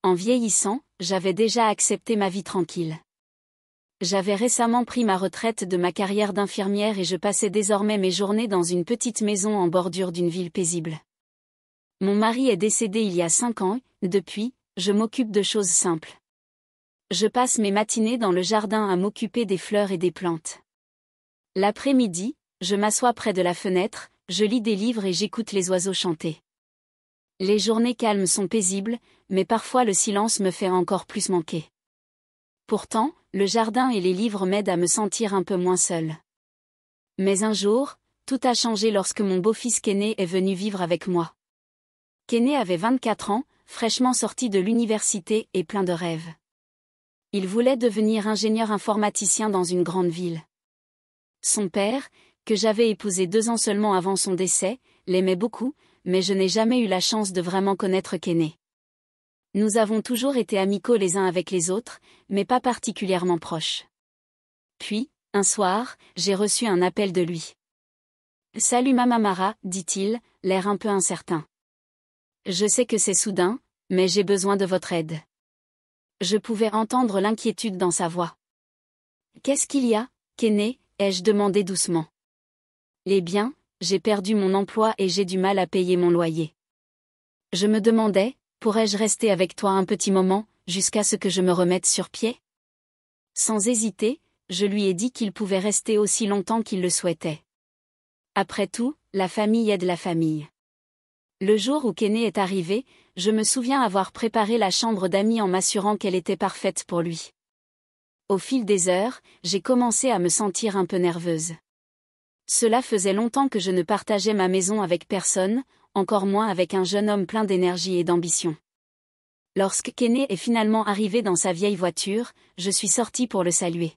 En vieillissant, j'avais déjà accepté ma vie tranquille. J'avais récemment pris ma retraite de ma carrière d'infirmière et je passais désormais mes journées dans une petite maison en bordure d'une ville paisible. Mon mari est décédé il y a 5 ans, depuis, je m'occupe de choses simples. Je passe mes matinées dans le jardin à m'occuper des fleurs et des plantes. L'après-midi, je m'assois près de la fenêtre, je lis des livres et j'écoute les oiseaux chanter. Les journées calmes sont paisibles, mais parfois le silence me fait encore plus manquer. Pourtant, le jardin et les livres m'aident à me sentir un peu moins seule. Mais un jour, tout a changé lorsque mon beau-fils Kené est venu vivre avec moi. Kené avait 24 ans, fraîchement sorti de l'université et plein de rêves. Il voulait devenir ingénieur informaticien dans une grande ville. Son père, que j'avais épousé 2 ans seulement avant son décès, l'aimait beaucoup, mais je n'ai jamais eu la chance de vraiment connaître Kené. Nous avons toujours été amicaux les uns avec les autres, mais pas particulièrement proches. Puis, un soir, j'ai reçu un appel de lui. « Salut Mama Mara, dit-il, l'air un peu incertain. Je sais que c'est soudain, mais j'ai besoin de votre aide. » Je pouvais entendre l'inquiétude dans sa voix. « Qu'est-ce qu'il y a, Kené ?» ai-je demandé doucement. « Eh bien, j'ai perdu mon emploi et j'ai du mal à payer mon loyer. Je me demandais, pourrais-je rester avec toi un petit moment, jusqu'à ce que je me remette sur pied ? » Sans hésiter, je lui ai dit qu'il pouvait rester aussi longtemps qu'il le souhaitait. Après tout, la famille aide la famille. Le jour où Kené est arrivé, je me souviens avoir préparé la chambre d'amis en m'assurant qu'elle était parfaite pour lui. Au fil des heures, j'ai commencé à me sentir un peu nerveuse. Cela faisait longtemps que je ne partageais ma maison avec personne, encore moins avec un jeune homme plein d'énergie et d'ambition. Lorsque Kené est finalement arrivé dans sa vieille voiture, je suis sortie pour le saluer.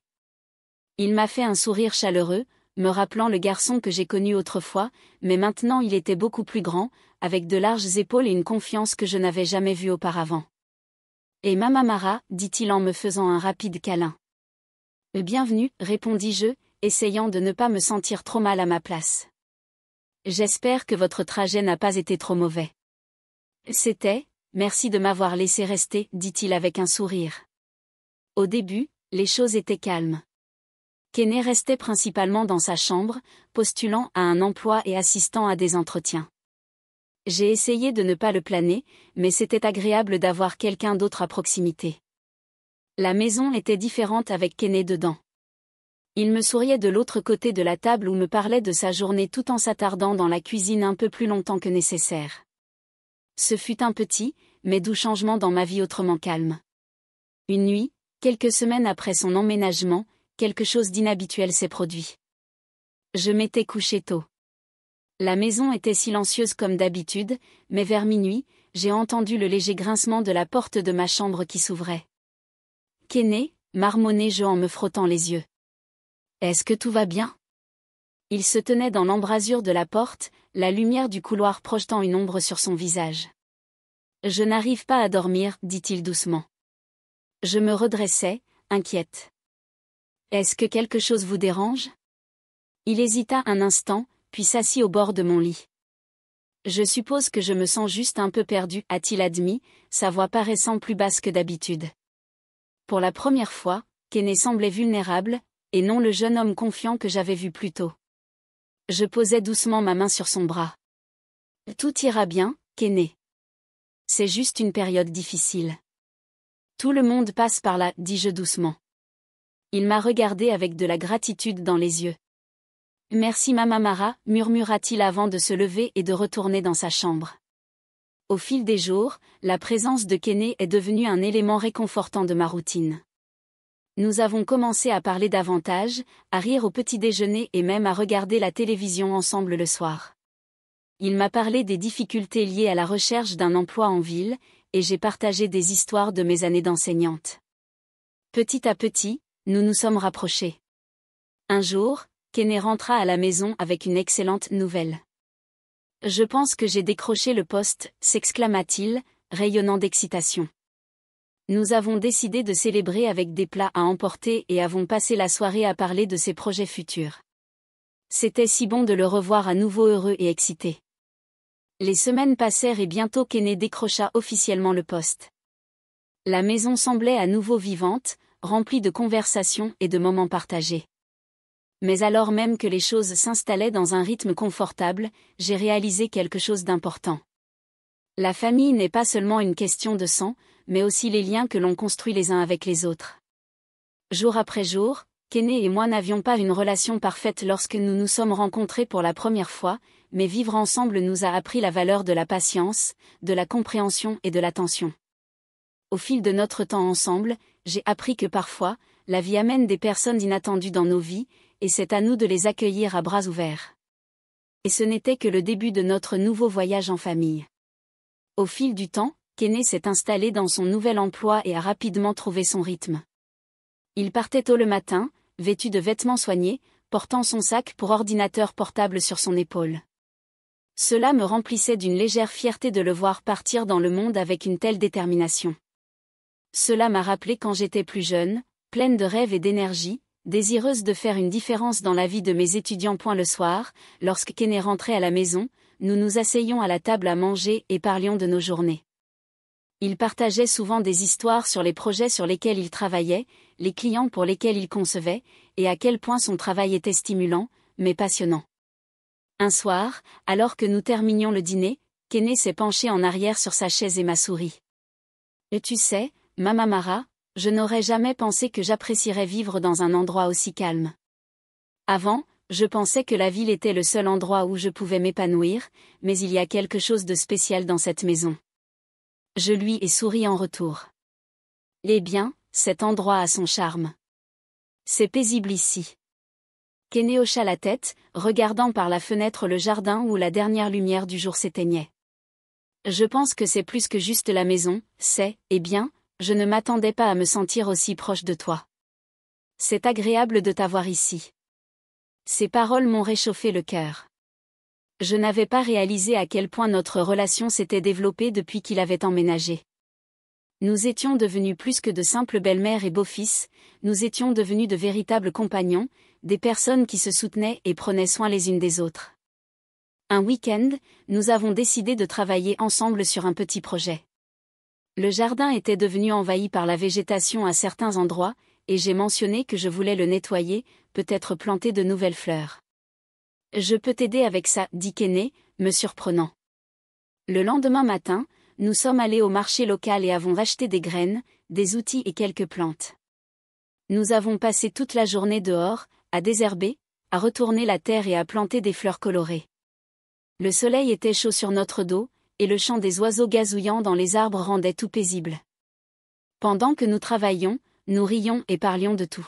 Il m'a fait un sourire chaleureux, me rappelant le garçon que j'ai connu autrefois, mais maintenant il était beaucoup plus grand, avec de larges épaules et une confiance que je n'avais jamais vue auparavant. « Et Mama Mara, dit-il en me faisant un rapide câlin. « Bienvenue, répondis-je, essayant de ne pas me sentir trop mal à ma place. J'espère que votre trajet n'a pas été trop mauvais. »« C'était, merci de m'avoir laissé rester, dit-il avec un sourire. » Au début, les choses étaient calmes. Kené restait principalement dans sa chambre, postulant à un emploi et assistant à des entretiens. J'ai essayé de ne pas le planer, mais c'était agréable d'avoir quelqu'un d'autre à proximité. La maison était différente avec Kené dedans. Il me souriait de l'autre côté de la table ou me parlait de sa journée tout en s'attardant dans la cuisine un peu plus longtemps que nécessaire. Ce fut un petit, mais doux changement dans ma vie autrement calme. Une nuit, quelques semaines après son emménagement, quelque chose d'inhabituel s'est produit. Je m'étais couché tôt. La maison était silencieuse comme d'habitude, mais vers minuit, j'ai entendu le léger grincement de la porte de ma chambre qui s'ouvrait. « Kené » marmonnai-je en me frottant les yeux. « Est-ce que tout va bien ?» Il se tenait dans l'embrasure de la porte, la lumière du couloir projetant une ombre sur son visage. « Je n'arrive pas à dormir, dit-il doucement. Je me redressai, inquiète. « Est-ce que quelque chose vous dérange ?» Il hésita un instant, puis s'assit au bord de mon lit. « Je suppose que je me sens juste un peu perdu, a-t-il admis, sa voix paraissant plus basse que d'habitude. Pour la première fois, Kené semblait vulnérable, et non le jeune homme confiant que j'avais vu plus tôt. Je posai doucement ma main sur son bras. « Tout ira bien, Kené. C'est juste une période difficile. Tout le monde passe par là, dis-je doucement. » Il m'a regardé avec de la gratitude dans les yeux. « Merci Mama Mara, murmura-t-il avant de se lever et de retourner dans sa chambre. Au fil des jours, la présence de Kené est devenue un élément réconfortant de ma routine. Nous avons commencé à parler davantage, à rire au petit déjeuner et même à regarder la télévision ensemble le soir. Il m'a parlé des difficultés liées à la recherche d'un emploi en ville, et j'ai partagé des histoires de mes années d'enseignante. Petit à petit, nous nous sommes rapprochés. Un jour, Kené rentra à la maison avec une excellente nouvelle. « Je pense que j'ai décroché le poste, s'exclama-t-il, rayonnant d'excitation. Nous avons décidé de célébrer avec des plats à emporter et avons passé la soirée à parler de ses projets futurs. C'était si bon de le revoir à nouveau heureux et excité. » Les semaines passèrent et bientôt Kené décrocha officiellement le poste. La maison semblait à nouveau vivante, remplie de conversations et de moments partagés. Mais alors même que les choses s'installaient dans un rythme confortable, j'ai réalisé quelque chose d'important. La famille n'est pas seulement une question de sang, mais aussi les liens que l'on construit les uns avec les autres. Jour après jour, Kené et moi n'avions pas une relation parfaite lorsque nous nous sommes rencontrés pour la première fois, mais vivre ensemble nous a appris la valeur de la patience, de la compréhension et de l'attention. Au fil de notre temps ensemble, j'ai appris que parfois, la vie amène des personnes inattendues dans nos vies, et c'est à nous de les accueillir à bras ouverts. Et ce n'était que le début de notre nouveau voyage en famille. Au fil du temps, Kené s'est installé dans son nouvel emploi et a rapidement trouvé son rythme. Il partait tôt le matin, vêtu de vêtements soignés, portant son sac pour ordinateur portable sur son épaule. Cela me remplissait d'une légère fierté de le voir partir dans le monde avec une telle détermination. Cela m'a rappelé quand j'étais plus jeune, pleine de rêves et d'énergie, désireuse de faire une différence dans la vie de mes étudiants. Le soir, lorsque Kené rentrait à la maison, nous nous asseyions à la table à manger et parlions de nos journées. Il partageait souvent des histoires sur les projets sur lesquels il travaillait, les clients pour lesquels il concevait, et à quel point son travail était stimulant, mais passionnant. Un soir, alors que nous terminions le dîner, Kené s'est penché en arrière sur sa chaise et m'a souri. « Et tu sais, Mama Mara, je n'aurais jamais pensé que j'apprécierais vivre dans un endroit aussi calme. Avant, je pensais que la ville était le seul endroit où je pouvais m'épanouir, mais il y a quelque chose de spécial dans cette maison. » Je lui ai souri en retour. Eh bien, cet endroit a son charme. C'est paisible ici. Kené hocha la tête, regardant par la fenêtre le jardin où la dernière lumière du jour s'éteignait. Je pense que c'est plus que juste la maison, eh bien, je ne m'attendais pas à me sentir aussi proche de toi. C'est agréable de t'avoir ici. Ces paroles m'ont réchauffé le cœur. Je n'avais pas réalisé à quel point notre relation s'était développée depuis qu'il avait emménagé. Nous étions devenus plus que de simples belle-mère et beau-fils, nous étions devenus de véritables compagnons, des personnes qui se soutenaient et prenaient soin les unes des autres. Un week-end, nous avons décidé de travailler ensemble sur un petit projet. Le jardin était devenu envahi par la végétation à certains endroits, et j'ai mentionné que je voulais le nettoyer, peut-être planter de nouvelles fleurs. « Je peux t'aider avec ça, dit Kené, me surprenant. Le lendemain matin, nous sommes allés au marché local et avons acheté des graines, des outils et quelques plantes. Nous avons passé toute la journée dehors, à désherber, à retourner la terre et à planter des fleurs colorées. Le soleil était chaud sur notre dos, et le chant des oiseaux gazouillant dans les arbres rendait tout paisible. Pendant que nous travaillions, nous rions et parlions de tout.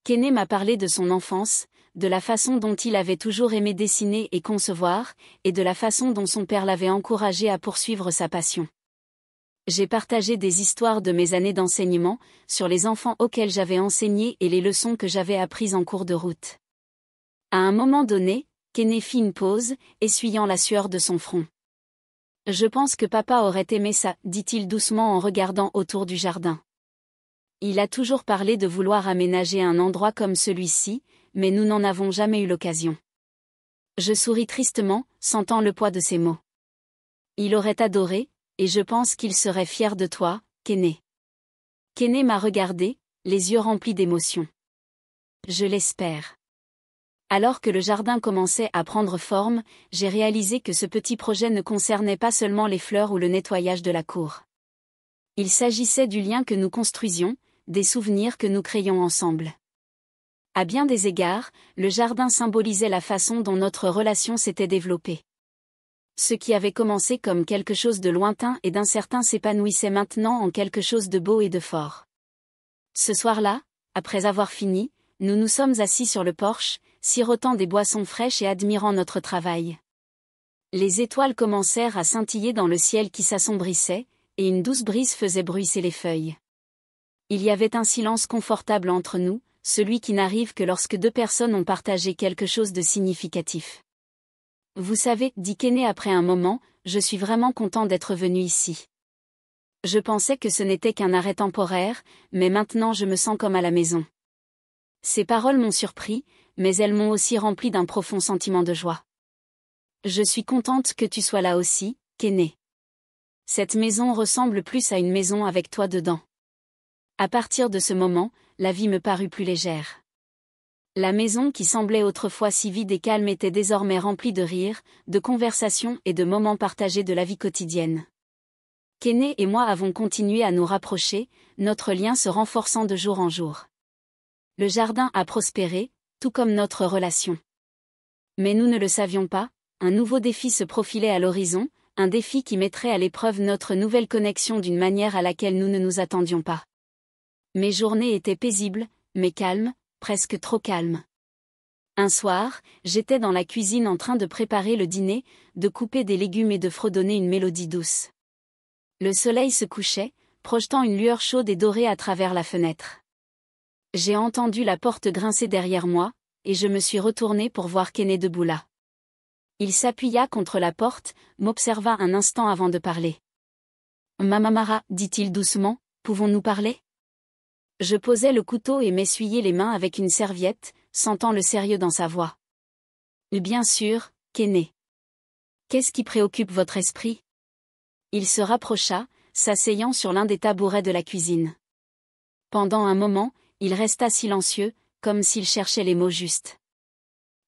Kené m'a parlé de son enfance, de la façon dont il avait toujours aimé dessiner et concevoir, et de la façon dont son père l'avait encouragé à poursuivre sa passion. J'ai partagé des histoires de mes années d'enseignement, sur les enfants auxquels j'avais enseigné et les leçons que j'avais apprises en cours de route. À un moment donné, Kené fit une pause, essuyant la sueur de son front. « Je pense que papa aurait aimé ça, dit-il doucement en regardant autour du jardin. Il a toujours parlé de vouloir aménager un endroit comme celui-ci, mais nous n'en avons jamais eu l'occasion. » Je souris tristement, sentant le poids de ses mots. Il aurait adoré, et je pense qu'il serait fier de toi, Kené. Kené m'a regardé, les yeux remplis d'émotion. Je l'espère. Alors que le jardin commençait à prendre forme, j'ai réalisé que ce petit projet ne concernait pas seulement les fleurs ou le nettoyage de la cour. Il s'agissait du lien que nous construisions, des souvenirs que nous créions ensemble. À bien des égards, le jardin symbolisait la façon dont notre relation s'était développée. Ce qui avait commencé comme quelque chose de lointain et d'incertain s'épanouissait maintenant en quelque chose de beau et de fort. Ce soir-là, après avoir fini, nous nous sommes assis sur le porche, sirotant des boissons fraîches et admirant notre travail. Les étoiles commencèrent à scintiller dans le ciel qui s'assombrissait, et une douce brise faisait bruisser les feuilles. Il y avait un silence confortable entre nous, celui qui n'arrive que lorsque deux personnes ont partagé quelque chose de significatif. « Vous savez, dit Kené après un moment, je suis vraiment content d'être venu ici. Je pensais que ce n'était qu'un arrêt temporaire, mais maintenant je me sens comme à la maison. » Ces paroles m'ont surpris, mais elles m'ont aussi rempli d'un profond sentiment de joie. « Je suis contente que tu sois là aussi, Kené. Cette maison ressemble plus à une maison avec toi dedans. À partir de ce moment, la vie me parut plus légère. La maison qui semblait autrefois si vide et calme était désormais remplie de rires, de conversations et de moments partagés de la vie quotidienne. Kené et moi avons continué à nous rapprocher, notre lien se renforçant de jour en jour. Le jardin a prospéré, tout comme notre relation. Mais nous ne le savions pas, un nouveau défi se profilait à l'horizon, un défi qui mettrait à l'épreuve notre nouvelle connexion d'une manière à laquelle nous ne nous attendions pas. Mes journées étaient paisibles, mais calmes, presque trop calmes. Un soir, j'étais dans la cuisine en train de préparer le dîner, de couper des légumes et de fredonner une mélodie douce. Le soleil se couchait, projetant une lueur chaude et dorée à travers la fenêtre. J'ai entendu la porte grincer derrière moi, et je me suis retournée pour voir Kené debout là. Il s'appuya contre la porte, m'observa un instant avant de parler. « Mamamara, dit-il doucement, pouvons-nous parler ?» Je posai le couteau et m'essuyai les mains avec une serviette, sentant le sérieux dans sa voix. « Bien sûr, Kené. Qu'est-ce qui préoccupe votre esprit ?» Il se rapprocha, s'asseyant sur l'un des tabourets de la cuisine. Pendant un moment, il resta silencieux, comme s'il cherchait les mots justes.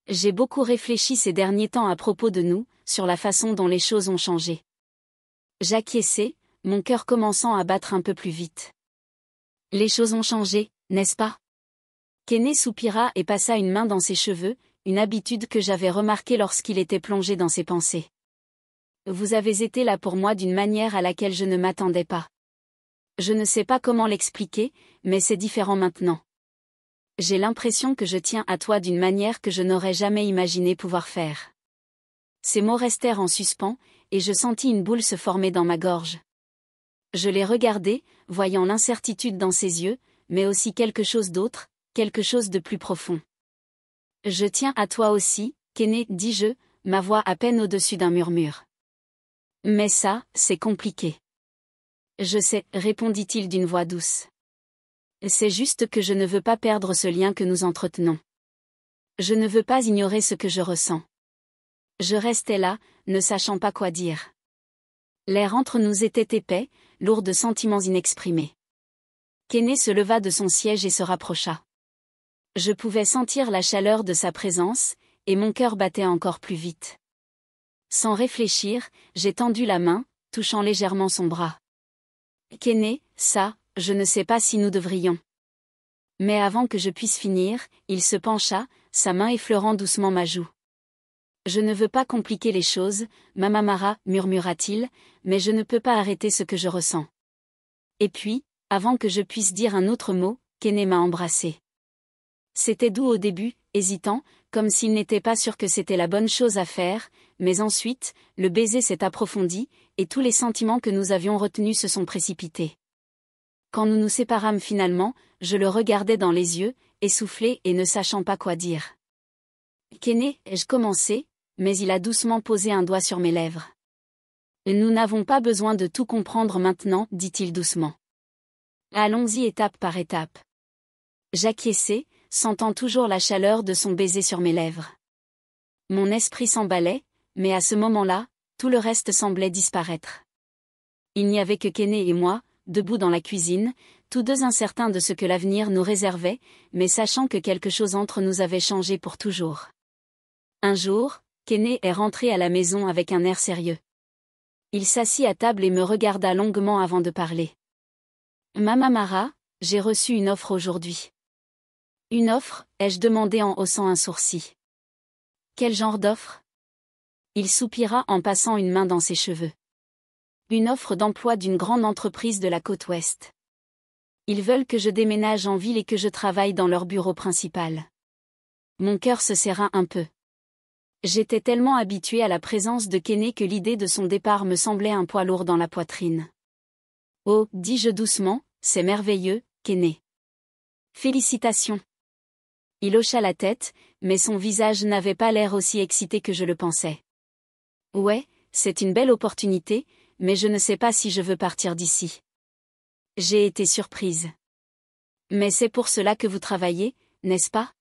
J'ai beaucoup réfléchi ces derniers temps à propos de nous, sur la façon dont les choses ont changé. J'acquiesçai, mon cœur commençant à battre un peu plus vite. Les choses ont changé, n'est-ce pas? Kené soupira et passa une main dans ses cheveux, une habitude que j'avais remarquée lorsqu'il était plongé dans ses pensées. Vous avez été là pour moi d'une manière à laquelle je ne m'attendais pas. Je ne sais pas comment l'expliquer, mais c'est différent maintenant. J'ai l'impression que je tiens à toi d'une manière que je n'aurais jamais imaginé pouvoir faire. Ces mots restèrent en suspens, et je sentis une boule se former dans ma gorge. Je l'ai regardé, voyant l'incertitude dans ses yeux, mais aussi quelque chose d'autre, quelque chose de plus profond. Je tiens à toi aussi, Kené, dis-je, ma voix à peine au-dessus d'un murmure. Mais ça, c'est compliqué. Je sais, répondit-il d'une voix douce. C'est juste que je ne veux pas perdre ce lien que nous entretenons. Je ne veux pas ignorer ce que je ressens. Je restais là, ne sachant pas quoi dire. L'air entre nous était épais, lourd de sentiments inexprimés. Kené se leva de son siège et se rapprocha. Je pouvais sentir la chaleur de sa présence, et mon cœur battait encore plus vite. Sans réfléchir, j'ai tendu la main, touchant légèrement son bras. Kené, ça, je ne sais pas si nous devrions. Mais avant que je puisse finir, il se pencha, sa main effleurant doucement ma joue. Je ne veux pas compliquer les choses, Mamamara, murmura-t-il, mais je ne peux pas arrêter ce que je ressens. Et puis, avant que je puisse dire un autre mot, Kené m'a embrassé. C'était doux au début, hésitant, comme s'il n'était pas sûr que c'était la bonne chose à faire, mais ensuite, le baiser s'est approfondi, et tous les sentiments que nous avions retenus se sont précipités. Quand nous nous séparâmes finalement, je le regardais dans les yeux, essoufflé et ne sachant pas quoi dire. Kené, ai-je commencé, mais il a doucement posé un doigt sur mes lèvres. Nous n'avons pas besoin de tout comprendre maintenant, dit-il doucement. Allons-y étape par étape. J'acquiesçai, sentant toujours la chaleur de son baiser sur mes lèvres. Mon esprit s'emballait, mais à ce moment-là, tout le reste semblait disparaître. Il n'y avait que Kené et moi, debout dans la cuisine, tous deux incertains de ce que l'avenir nous réservait, mais sachant que quelque chose entre nous avait changé pour toujours. Un jour, Kené est rentré à la maison avec un air sérieux. Il s'assit à table et me regarda longuement avant de parler. « Mamamara, j'ai reçu une offre aujourd'hui. » « Une offre ?» ai-je demandé en haussant un sourcil. « Quel genre d'offre ?» Il soupira en passant une main dans ses cheveux. « Une offre d'emploi d'une grande entreprise de la côte ouest. Ils veulent que je déménage en ville et que je travaille dans leur bureau principal. » Mon cœur se serra un peu. J'étais tellement habituée à la présence de Kené que l'idée de son départ me semblait un poids lourd dans la poitrine. « Oh, dis-je doucement, c'est merveilleux, Kené. Félicitations. » Il hocha la tête, mais son visage n'avait pas l'air aussi excité que je le pensais. « Ouais, c'est une belle opportunité, mais je ne sais pas si je veux partir d'ici. » J'ai été surprise. « Mais c'est pour cela que vous travaillez, n'est-ce pas?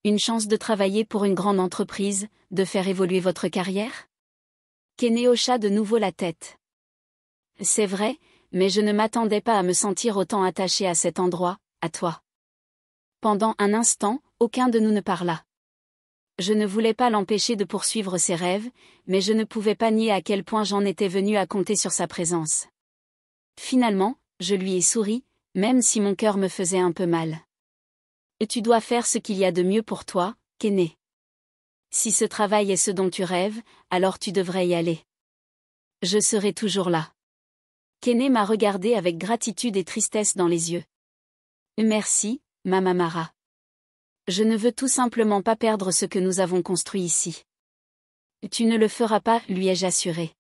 Une chance de travailler pour une grande entreprise, de faire évoluer votre carrière ?» Kené hocha de nouveau la tête. C'est vrai, mais je ne m'attendais pas à me sentir autant attachée à cet endroit, à toi. Pendant un instant, aucun de nous ne parla. Je ne voulais pas l'empêcher de poursuivre ses rêves, mais je ne pouvais pas nier à quel point j'en étais venue à compter sur sa présence. Finalement, je lui ai souri, même si mon cœur me faisait un peu mal. Et tu dois faire ce qu'il y a de mieux pour toi, Kené. Si ce travail est ce dont tu rêves, alors tu devrais y aller. Je serai toujours là. Kené m'a regardé avec gratitude et tristesse dans les yeux. Merci, Mama Mara. Je ne veux tout simplement pas perdre ce que nous avons construit ici. Tu ne le feras pas, lui ai-je assuré.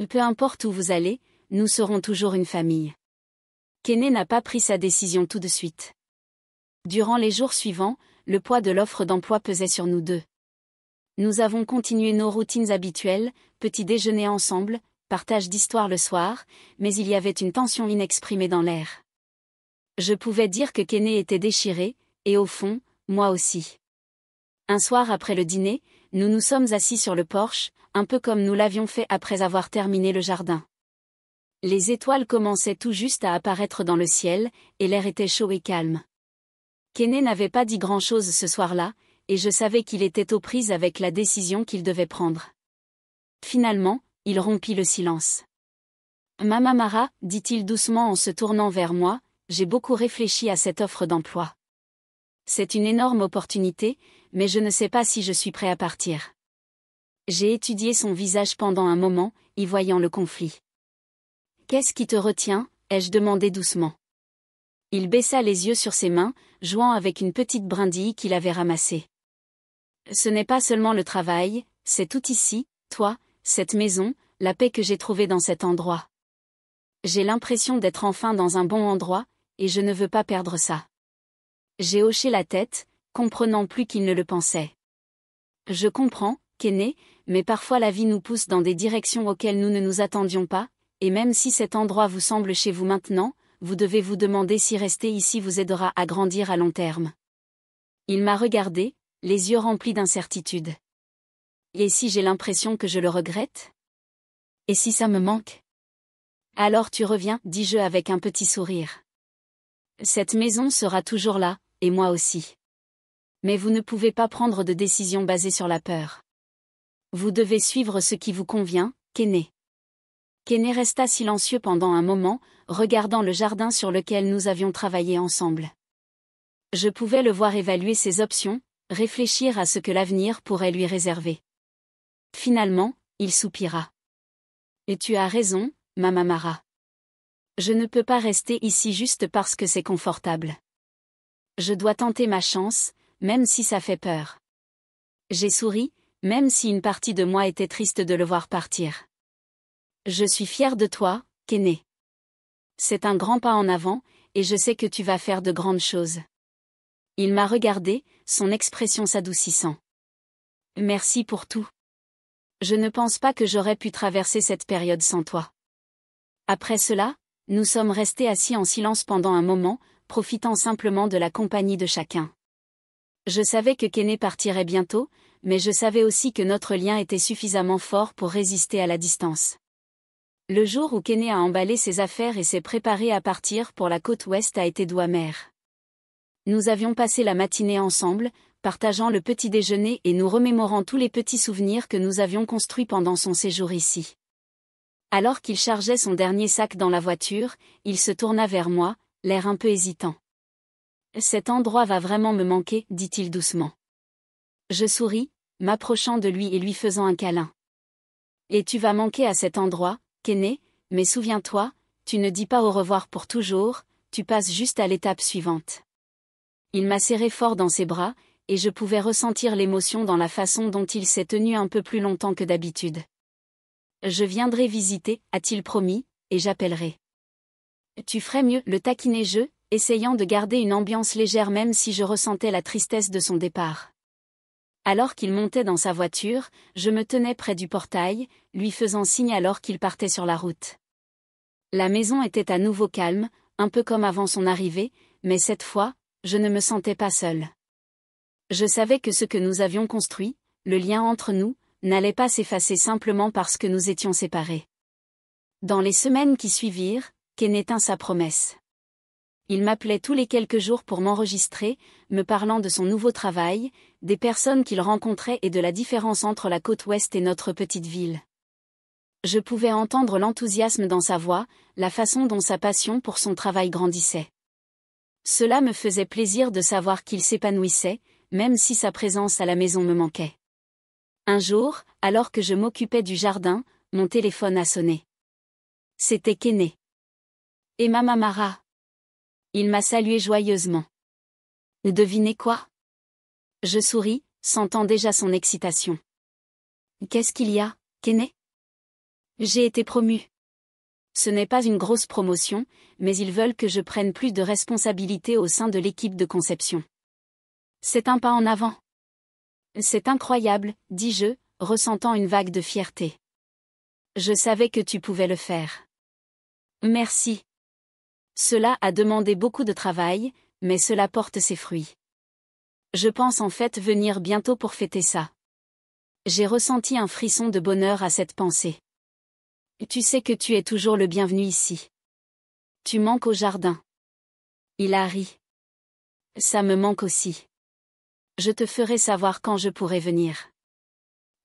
Peu importe où vous allez, nous serons toujours une famille. Kené n'a pas pris sa décision tout de suite. Durant les jours suivants, le poids de l'offre d'emploi pesait sur nous deux. Nous avons continué nos routines habituelles, petit déjeuner ensemble, partage d'histoires le soir, mais il y avait une tension inexprimée dans l'air. Je pouvais dire que Kené était déchiré, et au fond, moi aussi. Un soir après le dîner, nous nous sommes assis sur le porche, un peu comme nous l'avions fait après avoir terminé le jardin. Les étoiles commençaient tout juste à apparaître dans le ciel, et l'air était chaud et calme. Kené n'avait pas dit grand-chose ce soir-là, et je savais qu'il était aux prises avec la décision qu'il devait prendre. Finalement, il rompit le silence. Mama Mara, dit-il doucement en se tournant vers moi, j'ai beaucoup réfléchi à cette offre d'emploi. C'est une énorme opportunité, mais je ne sais pas si je suis prêt à partir. J'ai étudié son visage pendant un moment, y voyant le conflit. Qu'est-ce qui te retient ? Ai-je demandé doucement. Il baissa les yeux sur ses mains, jouant avec une petite brindille qu'il avait ramassée. Ce n'est pas seulement le travail, c'est tout ici, toi, cette maison, la paix que j'ai trouvée dans cet endroit. J'ai l'impression d'être enfin dans un bon endroit, et je ne veux pas perdre ça. J'ai hoché la tête, comprenant plus qu'il ne le pensait. Je comprends, Kené, mais parfois la vie nous pousse dans des directions auxquelles nous ne nous attendions pas, et même si cet endroit vous semble chez vous maintenant, vous devez vous demander si rester ici vous aidera à grandir à long terme. Il m'a regardé, les yeux remplis d'incertitude. Et si j'ai l'impression que je le regrette ? Et si ça me manque ? Alors tu reviens, dis-je avec un petit sourire. Cette maison sera toujours là, et moi aussi. Mais vous ne pouvez pas prendre de décision basée sur la peur. Vous devez suivre ce qui vous convient, Kené. Kené resta silencieux pendant un moment, regardant le jardin sur lequel nous avions travaillé ensemble. Je pouvais le voir évaluer ses options, réfléchir à ce que l'avenir pourrait lui réserver. Finalement, il soupira. Et tu as raison, Mama Mara. Je ne peux pas rester ici juste parce que c'est confortable. Je dois tenter ma chance, même si ça fait peur. J'ai souri, même si une partie de moi était triste de le voir partir. Je suis fière de toi, Kené. C'est un grand pas en avant, et je sais que tu vas faire de grandes choses. Il m'a regardé, son expression s'adoucissant. Merci pour tout. Je ne pense pas que j'aurais pu traverser cette période sans toi. Après cela, nous sommes restés assis en silence pendant un moment, profitant simplement de la compagnie de chacun. Je savais que Kené partirait bientôt, mais je savais aussi que notre lien était suffisamment fort pour résister à la distance. Le jour où Kené a emballé ses affaires et s'est préparé à partir pour la côte ouest a été doux amer. Nous avions passé la matinée ensemble, partageant le petit déjeuner et nous remémorant tous les petits souvenirs que nous avions construits pendant son séjour ici. Alors qu'il chargeait son dernier sac dans la voiture, il se tourna vers moi, l'air un peu hésitant. « Cet endroit va vraiment me manquer, dit-il doucement. Je souris, m'approchant de lui et lui faisant un câlin. Et tu vas manquer à cet endroit, Kené, mais souviens-toi, tu ne dis pas au revoir pour toujours, tu passes juste à l'étape suivante. Il m'a serré fort dans ses bras, et je pouvais ressentir l'émotion dans la façon dont il s'est tenu un peu plus longtemps que d'habitude. Je viendrai visiter, a-t-il promis, et j'appellerai. Tu ferais mieux, le taquinai-je, essayant de garder une ambiance légère même si je ressentais la tristesse de son départ. Alors qu'il montait dans sa voiture, je me tenais près du portail, lui faisant signe alors qu'il partait sur la route. La maison était à nouveau calme, un peu comme avant son arrivée, mais cette fois, je ne me sentais pas seule. Je savais que ce que nous avions construit, le lien entre nous, n'allait pas s'effacer simplement parce que nous étions séparés. Dans les semaines qui suivirent, Kenny tint sa promesse. Il m'appelait tous les quelques jours pour m'enregistrer, me parlant de son nouveau travail, des personnes qu'il rencontrait et de la différence entre la côte ouest et notre petite ville. Je pouvais entendre l'enthousiasme dans sa voix, la façon dont sa passion pour son travail grandissait. Cela me faisait plaisir de savoir qu'il s'épanouissait, même si sa présence à la maison me manquait. Un jour, alors que je m'occupais du jardin, mon téléphone a sonné. C'était Kenny. Et Mama Mara. Il m'a salué joyeusement. Devinez quoi? Je souris, sentant déjà son excitation. Qu'est-ce qu'il y a, Kenny? J'ai été promue. Ce n'est pas une grosse promotion, mais ils veulent que je prenne plus de responsabilités au sein de l'équipe de conception. C'est un pas en avant. C'est incroyable, dis-je, ressentant une vague de fierté. Je savais que tu pouvais le faire. Merci. Cela a demandé beaucoup de travail, mais cela porte ses fruits. Je pense en fait venir bientôt pour fêter ça. J'ai ressenti un frisson de bonheur à cette pensée. Tu sais que tu es toujours le bienvenu ici. Tu manques au jardin. Il a ri. Ça me manque aussi. Je te ferai savoir quand je pourrai venir.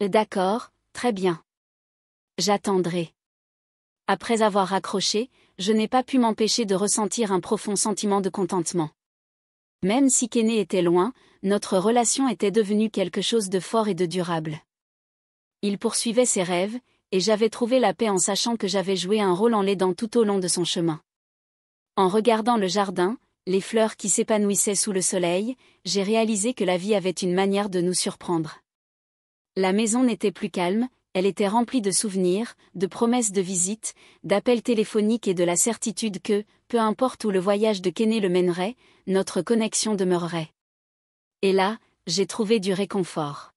D'accord, très bien. J'attendrai. Après avoir raccroché, je n'ai pas pu m'empêcher de ressentir un profond sentiment de contentement. Même si Kenny était loin, notre relation était devenue quelque chose de fort et de durable. Il poursuivait ses rêves, et j'avais trouvé la paix en sachant que j'avais joué un rôle en l'aidant tout au long de son chemin. En regardant le jardin, les fleurs qui s'épanouissaient sous le soleil, j'ai réalisé que la vie avait une manière de nous surprendre. La maison n'était plus calme, elle était remplie de souvenirs, de promesses de visites, d'appels téléphoniques et de la certitude que, peu importe où le voyage de Kenny le mènerait, notre connexion demeurerait. Et là, j'ai trouvé du réconfort.